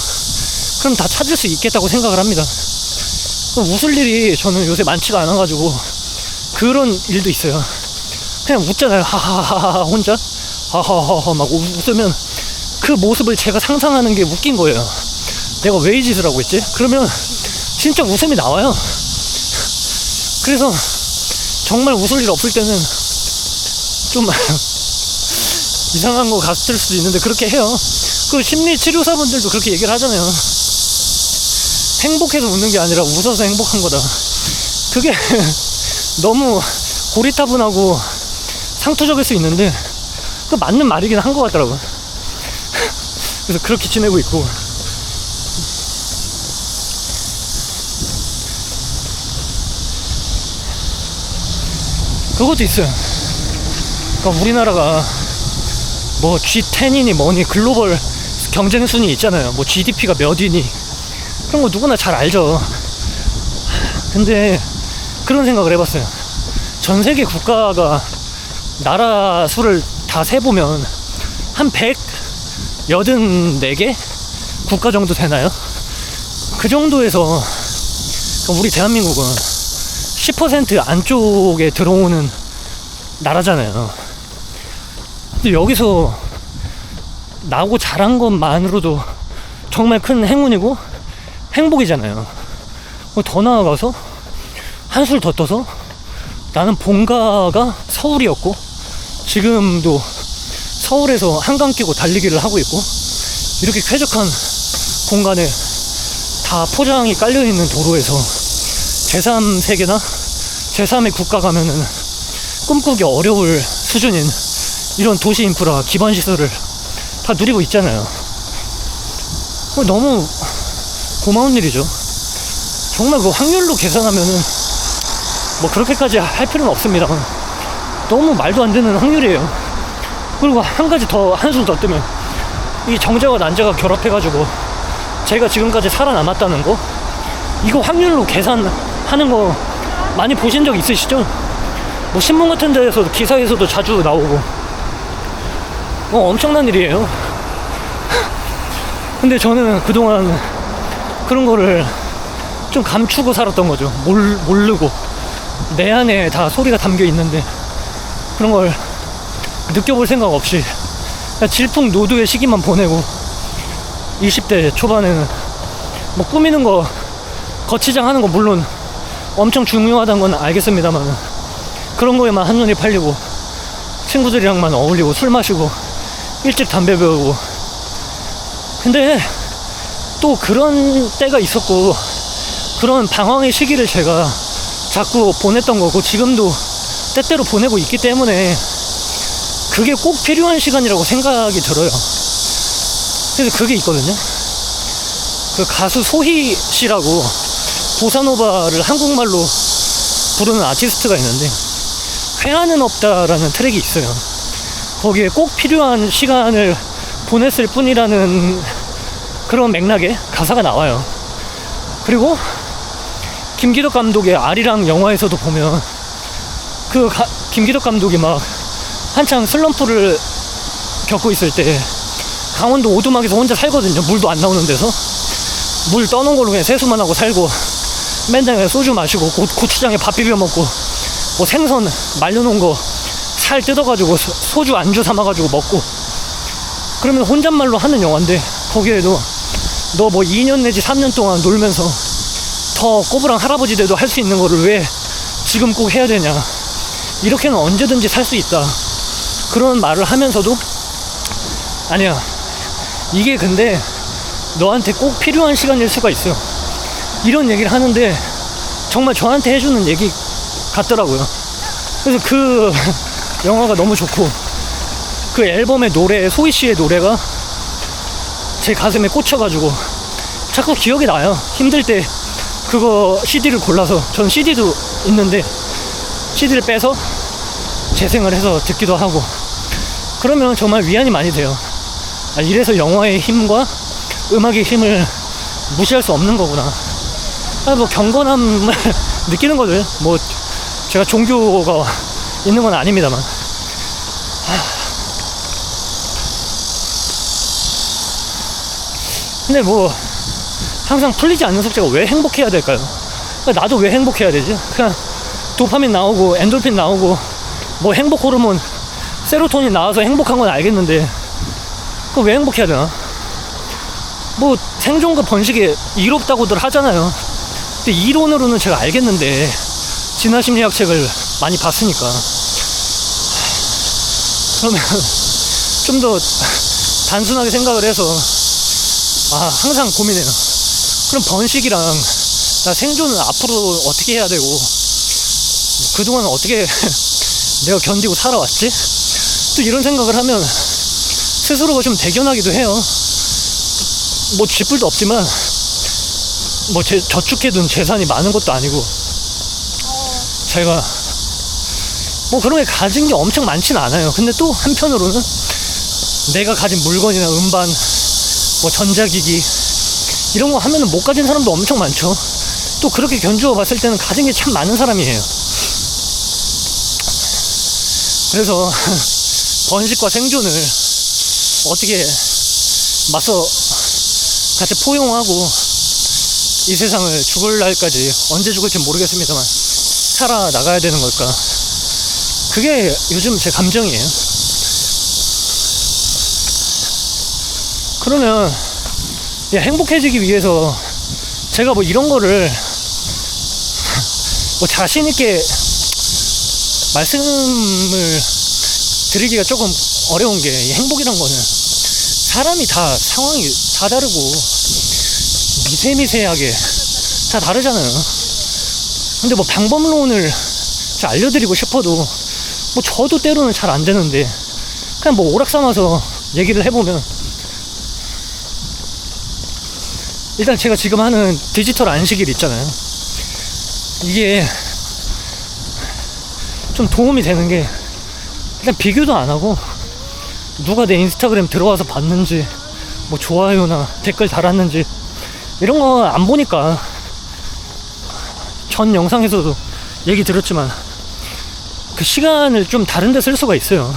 그럼 다 찾을 수 있겠다고 생각을 합니다. 웃을 일이 저는 요새 많지가 않아가지고 그런 일도 있어요. 그냥 웃잖아요. 하하하하 혼자 하하하하 막 웃으면 그 모습을 제가 상상하는 게 웃긴 거예요. 내가 왜 이 짓을 하고 있지? 그러면 진짜 웃음이 나와요. 그래서 정말 웃을 일 없을 때는 좀 이상한 거 같을 수도 있는데 그렇게 해요. 그 심리 치료사분들도 그렇게 얘기를 하잖아요. 행복해서 웃는 게 아니라 웃어서 행복한 거다. 그게 너무 고리타분하고 상투적일 수 있는데 그 맞는 말이긴 한 것 같더라고요. 그래서 그렇게 지내고 있고, 그것도 있어요. 그러니까 우리나라가 뭐 G10이니 뭐니 글로벌 경쟁 순위 있잖아요. 뭐 GDP가 몇 위니 그런 거 누구나 잘 알죠. 근데 그런 생각을 해봤어요. 전 세계 국가가 나라 수를 다 세보면 한 184개 국가 정도 되나요? 그 정도에서 우리 대한민국은 10% 안쪽에 들어오는 나라잖아요. 근데 여기서 나고 자란 것만으로도 정말 큰 행운이고 행복이잖아요. 더 나아가서 한술 더 떠서 나는 본가가 서울이었고 지금도 서울에서 한강 끼고 달리기를 하고 있고, 이렇게 쾌적한 공간에 다 포장이 깔려있는 도로에서 제3세계나 제3의 국가 가면은 꿈꾸기 어려울 수준인 이런 도시 인프라 기반 시설을 다 누리고 있잖아요. 너무 고마운 일이죠. 정말 그 확률로 계산하면은 뭐 그렇게까지 할 필요는 없습니다만 너무 말도 안 되는 확률이에요. 그리고 한 가지 더, 한술 더 뜨면 이 정제와 난제가 결합해가지고 제가 지금까지 살아남았다는 거, 이거 확률로 계산하는 거 많이 보신 적 있으시죠? 뭐 신문 같은 데에서 기사에서도 자주 나오고 엄청난 일이에요. 근데 저는 그동안 그런 거를 좀 감추고 살았던 거죠. 모르고 내 안에 다 소리가 담겨 있는데 그런 걸 느껴볼 생각 없이 질풍노도의 시기만 보내고 20대 초반에는 뭐 꾸미는 거, 거치장 하는 거 물론 엄청 중요하다는 건 알겠습니다만, 그런 거에만 한눈이 팔리고 친구들이랑만 어울리고 술 마시고 일찍 담배 배우고. 근데 또 그런 때가 있었고, 그런 방황의 시기를 제가 자꾸 보냈던 거고, 지금도 때때로 보내고 있기 때문에 그게 꼭 필요한 시간이라고 생각이 들어요. 그래서 그게 있거든요. 그 가수 소희 씨라고 보사노바를 한국말로 부르는 아티스트가 있는데, 회한은 없다라는 트랙이 있어요. 거기에 꼭 필요한 시간을 보냈을 뿐이라는 그런 맥락의 가사가 나와요. 그리고 김기덕 감독의 아리랑 영화에서도 보면 김기덕 감독이 막 한창 슬럼프를 겪고 있을 때 강원도 오두막에서 혼자 살거든요. 물도 안 나오는 데서 물 떠놓은 걸로 그냥 세수만 하고 살고, 맨날 그냥 소주 마시고 고추장에 밥 비벼 먹고, 뭐 생선 말려놓은 거 살 뜯어가지고 소주 안주 삼아가지고 먹고, 그러면 혼잣말로 하는 영화인데, 거기에도 너 뭐 2년 내지 3년 동안 놀면서 더 꼬부랑 할아버지 돼도 할 수 있는 거를 왜 지금 꼭 해야 되냐, 이렇게는 언제든지 살 수 있다, 그런 말을 하면서도 아니야, 이게 근데 너한테 꼭 필요한 시간일 수가 있어요, 이런 얘기를 하는데 정말 저한테 해주는 얘기 같더라고요. 그래서 그 영화가 너무 좋고, 그 앨범의 노래, 소희 씨의 노래가 제 가슴에 꽂혀가지고 자꾸 기억이 나요. 힘들 때 그거 CD를 골라서, 전 CD도 있는데 CD를 빼서 재생을 해서 듣기도 하고, 그러면 정말 위안이 많이 돼요. 아, 이래서 영화의 힘과 음악의 힘을 무시할 수 없는 거구나. 아, 뭐 경건함을 느끼는 거죠. 뭐 제가 종교가 있는 건 아닙니다만. 근데 뭐 항상 풀리지 않는 숙제가 왜 행복해야 될까요? 나도 왜 행복해야 되지? 그냥 도파민 나오고 엔돌핀 나오고 뭐 행복 호르몬 세로토닌 나와서 행복한 건 알겠는데, 그거 왜 행복해야 되나? 뭐 생존과 번식에 이롭다고들 하잖아요. 근데 이론으로는 제가 알겠는데, 진화심리학 책을 많이 봤으니까. 그러면 좀 더 단순하게 생각을 해서, 항상 고민해요. 그럼 번식이랑 나 생존은 앞으로 어떻게 해야 되고, 그동안 어떻게 내가 견디고 살아왔지? 또 이런 생각을 하면 스스로가 좀 대견하기도 해요. 뭐 쥐뿔도 없지만 뭐 저축해둔 재산이 많은 것도 아니고, 제가 뭐 그런 게 가진 게 엄청 많진 않아요. 근데 또 한편으로는 내가 가진 물건이나 음반, 뭐 전자기기 이런 거 하면은 못 가진 사람도 엄청 많죠. 또 그렇게 견주어 봤을 때는 가진 게 참 많은 사람이에요. 그래서 번식과 생존을 어떻게 맞서 같이 포용하고, 이 세상을 죽을 날까지, 언제 죽을지 모르겠습니다만 살아나가야 되는 걸까, 그게 요즘 제 감정이에요. 그러면 행복해지기 위해서 제가 뭐 이런 거를 뭐 자신있게 말씀을 드리기가 조금 어려운 게, 행복이란 거는 사람이 다 상황이 다 다르고 미세미세하게 다 다르잖아요. 근데 뭐 방법론을 알려드리고 싶어도 뭐 저도 때로는 잘 안 되는데, 그냥 뭐 오락삼아서 얘기를 해보면, 일단 제가 지금 하는 디지털 안식일 있잖아요. 이게 좀 도움이 되는 게, 일단 비교도 안 하고 누가 내 인스타그램 들어와서 봤는지, 뭐 좋아요나 댓글 달았는지 이런 거 안 보니까, 전 영상에서도 얘기 들었지만 그 시간을 좀 다른 데 쓸 수가 있어요.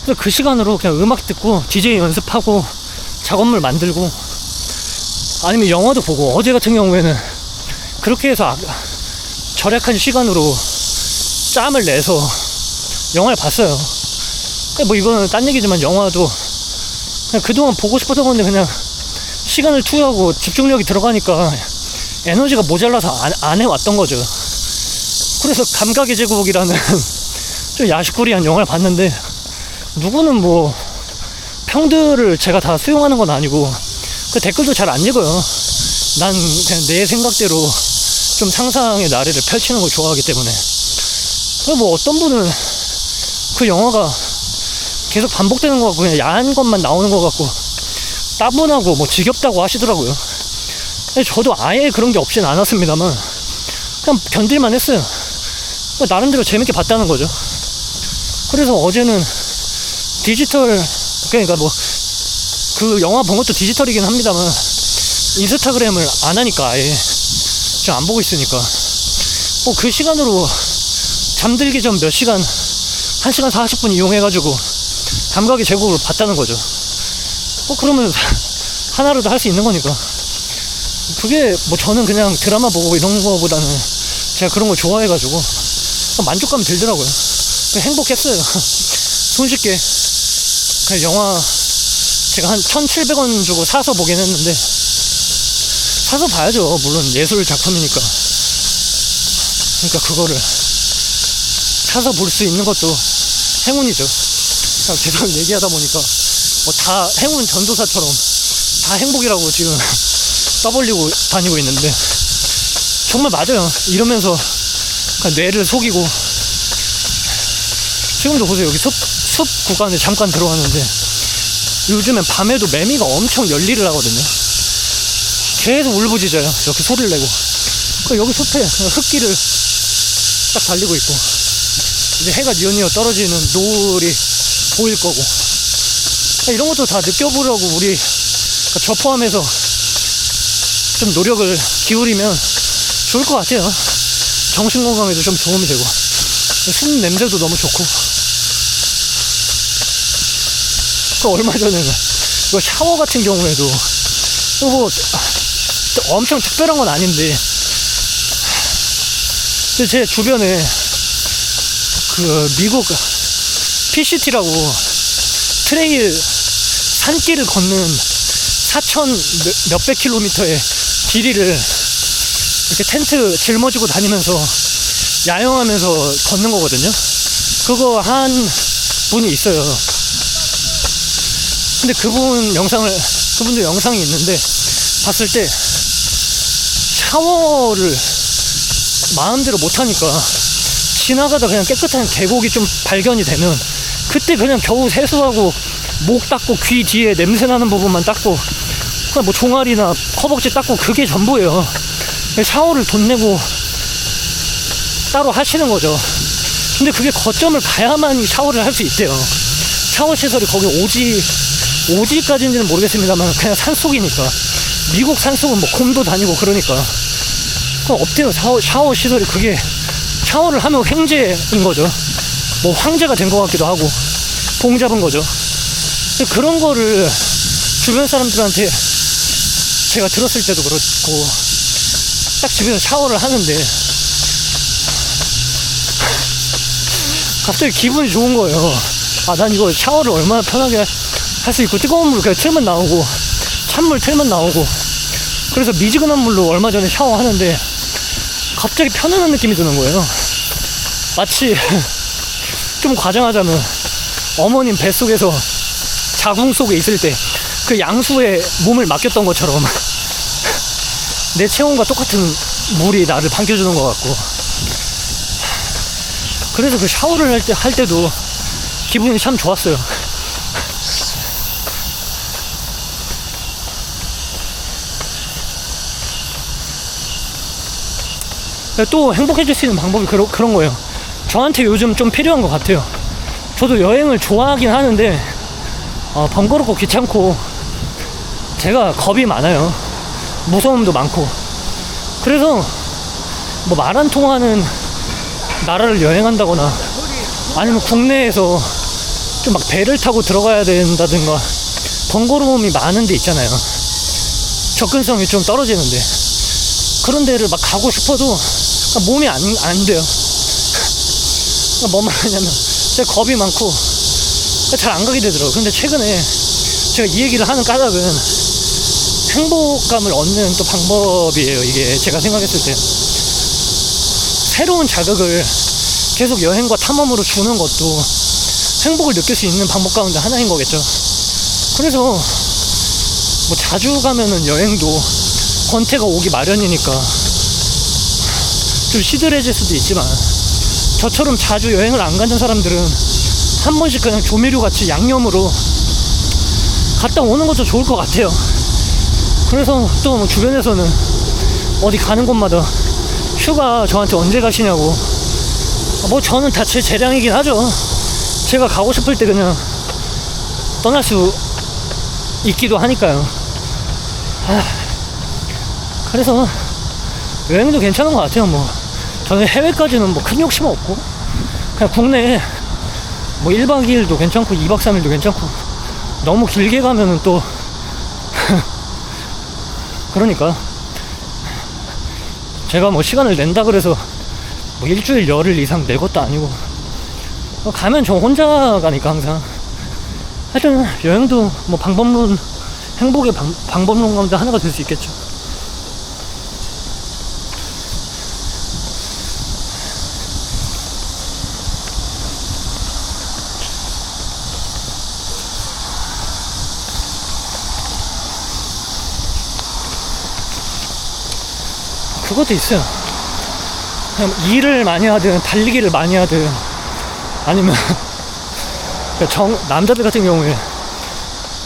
그래서 그 시간으로 그냥 음악 듣고 DJ 연습하고 작업물 만들고, 아니면 영화도 보고, 어제 같은 경우에는 그렇게 해서 절약한 시간으로 짬을 내서 영화를 봤어요. 뭐 이거는 딴 얘기지만, 영화도 그냥 그동안 보고 싶었던 건데 그냥 시간을 투여하고 집중력이 들어가니까 에너지가 모자라서 안 해왔던 거죠. 그래서 감각의 제국이라는 좀 야식거리한 영화를 봤는데, 누구는 뭐 평들을 제가 다 수용하는 건 아니고 그 댓글도 잘 안 읽어요. 난 그냥 내 생각대로 좀 상상의 나래를 펼치는 걸 좋아하기 때문에. 뭐 어떤 분은 그 영화가 계속 반복되는 것 같고 그냥 야한 것만 나오는 것 같고 따분하고 뭐 지겹다고 하시더라고요. 근데 저도 아예 그런 게 없진 않았습니다만 그냥 견딜만 했어요. 나름대로 재밌게 봤다는 거죠. 그래서 어제는 디지털, 그러니까 뭐 그 영화 본 것도 디지털이긴 합니다만 인스타그램을 안 하니까 아예 좀 안 보고 있으니까 뭐 그 시간으로 잠들기 전 몇 시간, 1시간 40분 이용해가지고 감각의 제국을 봤다는 거죠. 그러면 하나라도 할 수 있는 거니까. 그게 뭐 저는 그냥 드라마 보고 이런 거보다는 제가 그런 걸 좋아해가지고 만족감이 들더라고요. 행복했어요. 손쉽게 그냥 영화 제가 한 1,700원 주고 사서 보긴 했는데, 사서 봐야죠. 물론 예술 작품이니까. 그러니까 그거를 사서 볼 수 있는 것도 행운이죠. 계속 얘기하다 보니까 뭐 다 행운 전도사처럼 다 행복이라고 지금 떠벌리고 다니고 있는데, 정말 맞아요. 이러면서 뇌를 속이고. 지금도 보세요. 여기 숲 구간에 잠깐 들어왔는데 요즘엔 밤에도 매미가 엄청 열일을 하거든요. 계속 울부짖어요. 이렇게 소리를 내고. 여기 숲에 흙길을 딱 달리고 있고, 이제 해가 뉘어뉘어 떨어지는 노을이 보일 거고, 이런 것도 다 느껴보려고 우리 저 포함해서 좀 노력을 기울이면 좋을 것 같아요. 정신건강에도 좀 도움이 되고, 숲 냄새도 너무 좋고. 얼마 전에는 샤워 같은 경우에도 뭐 엄청 특별한 건 아닌데, 제 주변에 그 미국 PCT라고 트레일 산길을 걷는 4,000 몇백 킬로미터의 길이를 이렇게 텐트 짊어지고 다니면서 야영하면서 걷는 거거든요. 그거 한 분이 있어요. 근데 그분도 영상이 있는데, 봤을 때 샤워를 마음대로 못하니까 지나가다 그냥 깨끗한 계곡이 좀 발견이 되면 그때 그냥 겨우 세수하고 목 닦고 귀 뒤에 냄새나는 부분만 닦고 그냥 뭐 종아리나 허벅지 닦고 그게 전부예요. 샤워를 돈 내고 따로 하시는 거죠. 근데 그게 거점을 가야만 샤워를 할 수 있대요. 샤워 시설이 거기 오지까지인지는 모르겠습니다만 그냥 산속이니까. 미국 산속은 뭐 곰도 다니고 그러니까 없대요. 샤워 시설이. 그게 샤워를 하면 횡재인 거죠. 뭐 황제가 된 것 같기도 하고 봉 잡은 거죠. 그런 거를 주변 사람들한테 제가 들었을 때도 그렇고 딱 집에서 샤워를 하는데 갑자기 기분이 좋은 거예요. 난 이거 샤워를 얼마나 편하게 할 수 있고, 뜨거운 물 그냥 틀면 나오고 찬물 틀면 나오고. 그래서 미지근한 물로 얼마 전에 샤워하는데 갑자기 편안한 느낌이 드는 거예요. 마치 좀 과장하자면 어머님 뱃속에서 자궁 속에 있을 때 그 양수에 몸을 맡겼던 것처럼 내 체온과 똑같은 물이 나를 반겨주는 것 같고. 그래서 그 샤워를 할 때도 기분이 참 좋았어요. 또 행복해질 수 있는 방법이 그런 거예요. 저한테 요즘 좀 필요한 것 같아요. 저도 여행을 좋아하긴 하는데 번거롭고 귀찮고 제가 겁이 많아요. 무서움도 많고. 그래서 뭐 말 안 통하는 나라를 여행한다거나 아니면 국내에서 좀 막 배를 타고 들어가야 된다든가 번거로움이 많은 데 있잖아요. 접근성이 좀 떨어지는데 그런 데를 막 가고 싶어도 몸이 안 돼요. 뭔 말이냐면 제가 겁이 많고 잘 안 가게 되더라고요. 근데 최근에 제가 이 얘기를 하는 까닭은 행복감을 얻는 또 방법이에요. 이게 제가 생각했을 때 새로운 자극을 계속 여행과 탐험으로 주는 것도 행복을 느낄 수 있는 방법 가운데 하나인 거겠죠. 그래서 뭐 자주 가면은 여행도 권태가 오기 마련이니까 좀 시들해질 수도 있지만, 저처럼 자주 여행을 안 가는 사람들은 한 번씩 그냥 조미료 같이 양념으로 갔다 오는 것도 좋을 것 같아요. 그래서 또 뭐 주변에서는 어디 가는 곳마다 휴가 저한테 언제 가시냐고, 뭐 저는 다 제 재량이긴 하죠. 제가 가고 싶을 때 그냥 떠날 수 있기도 하니까요. 그래서 여행도 괜찮은 것 같아요. 뭐 저는 해외까지는 뭐 큰 욕심 없고, 그냥 국내에 뭐 1박 2일도 괜찮고 2박 3일도 괜찮고, 너무 길게 가면은 또 그러니까 제가 뭐 시간을 낸다 그래서 뭐 일주일 열흘 이상 내 것도 아니고, 가면 저 혼자 가니까 항상. 하여튼 여행도 뭐 방법론, 행복의 방법론 가운데 하나가 될 수 있겠죠. 그것도 있어요. 그냥 일을 많이 하든 달리기를 많이 하든 아니면 남자들 같은 경우에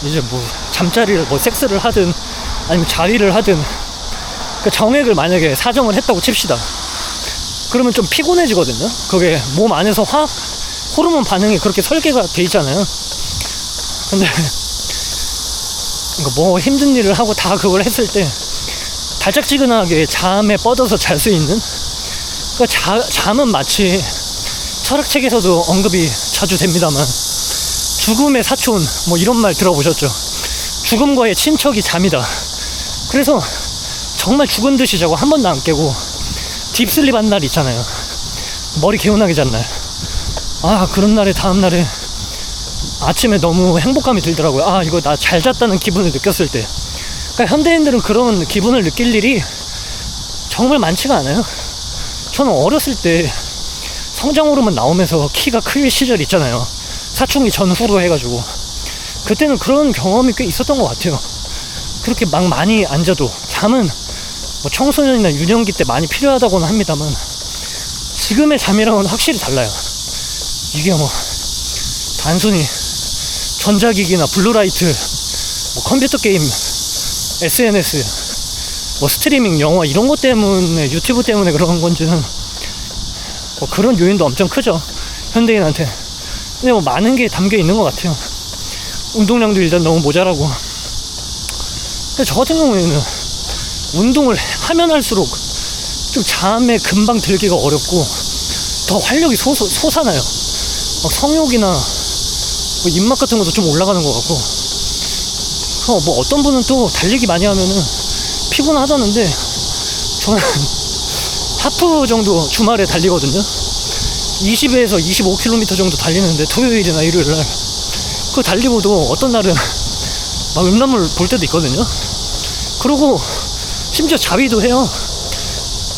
이제 뭐 잠자리를 뭐 섹스를 하든 아니면 자위를 하든 그 정액을 만약에 사정을 했다고 칩시다. 그러면 좀 피곤해지거든요. 그게 몸 안에서 호르몬 반응이 그렇게 설계가 돼 있잖아요. 근데 뭐 힘든 일을 하고 다 그걸 했을 때 달짝지근하게 잠에 뻗어서 잘 수 있는, 그러니까 잠은 마치 철학책에서도 언급이 자주 됩니다만 죽음의 사촌 뭐 이런 말 들어보셨죠? 죽음과의 친척이 잠이다. 그래서 정말 죽은 듯이 자고 한 번도 안 깨고 딥슬립 한 날 있잖아요. 머리 개운하게 잔 날. 그런 날에 다음날에 아침에 너무 행복감이 들더라고요. 이거 나 잘 잤다는 기분을 느꼈을 때. 그러니까 현대인들은 그런 기분을 느낄 일이 정말 많지가 않아요. 저는 어렸을 때 성장 호르몬 나오면서 키가 클 시절 있잖아요. 사춘기 전후로 해가지고 그때는 그런 경험이 꽤 있었던 것 같아요. 그렇게 막 많이 안 자도 잠은 뭐 청소년이나 유년기 때 많이 필요하다고는 합니다만 지금의 잠이랑은 확실히 달라요. 이게 뭐 단순히 전자기기나 블루라이트, 뭐 컴퓨터 게임, SNS, 뭐 스트리밍, 영화 이런 것 때문에, 유튜브 때문에 그런 건지는 뭐 그런 요인도 엄청 크죠, 현대인한테. 근데 뭐 많은 게 담겨 있는 것 같아요. 운동량도 일단 너무 모자라고. 근데 저 같은 경우에는 운동을 하면 할수록 좀 잠에 금방 들기가 어렵고 더 활력이 솟아나요. 막 성욕이나 뭐 입맛 같은 것도 좀 올라가는 것 같고. 뭐 어떤 분은 또 달리기 많이 하면은 피곤하다는데 저는 하프 정도 주말에 달리거든요. 20에서 25km 정도 달리는데 토요일이나 일요일날 그거 달리고도 어떤 날은 막 음란물 볼 때도 있거든요. 그리고 심지어 자위도 해요.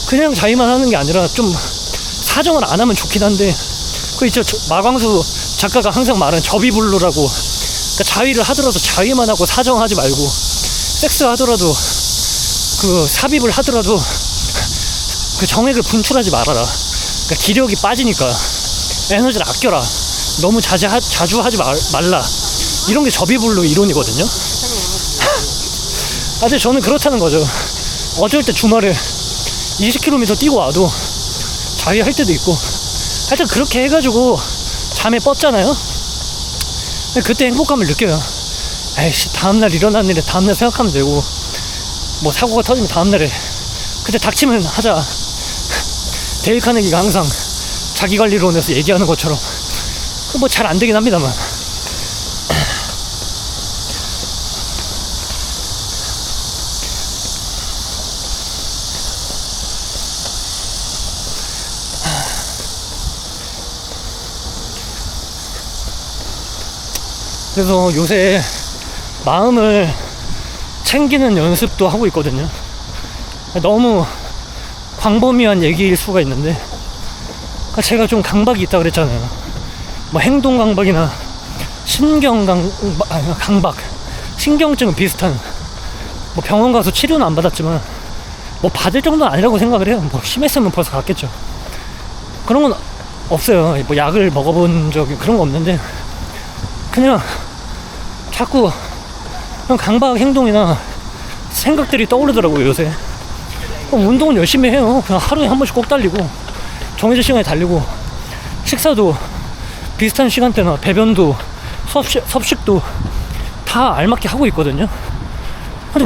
그냥 자위만 하는 게 아니라 좀 사정을 안 하면 좋긴 한데, 그 있죠, 마광수 작가가 항상 말하는 접이불로라고. 그러니까 자위를 하더라도 자위만 하고 사정하지 말고, 섹스 하더라도 그 삽입을 하더라도 그 정액을 분출하지 말아라. 그러니까 기력이 빠지니까 에너지를 아껴라. 너무 자주 하지 말라. 이런 게 접이불로 이론이거든요. 근데 저는 그렇다는 거죠. 어쩔 때 주말에 20km 뛰고 와도 자위할 때도 있고, 하여튼 그렇게 해가지고 잠에 뻗잖아요. 그때 행복감을 느껴요. 에이씨, 다음날 일어난 일에 다음날 생각하면 되고, 뭐 사고가 터지면 다음날에 그때 닥치면 하자. 데일 카네기가 항상 자기관리론에서 얘기하는 것처럼 뭐 잘 안 되긴 합니다만. 그래서 요새 마음을 챙기는 연습도 하고 있거든요. 너무 광범위한 얘기일 수가 있는데, 그러니까 제가 좀 강박이 있다 그랬잖아요. 뭐 행동 강박이나 강박, 신경증 비슷한, 뭐 병원 가서 치료는 안 받았지만 뭐 받을 정도는 아니라고 생각을 해요. 뭐 심했으면 벌써 갔겠죠. 그런 건 없어요. 뭐 약을 먹어본 적이 그런 거 없는데, 그냥 자꾸 그런 강박 행동이나 생각들이 떠오르더라고요, 요새. 운동은 열심히 해요. 그냥 하루에 한 번씩 꼭 달리고, 정해진 시간에 달리고, 식사도 비슷한 시간대나 배변도 섭식도 다 알맞게 하고 있거든요.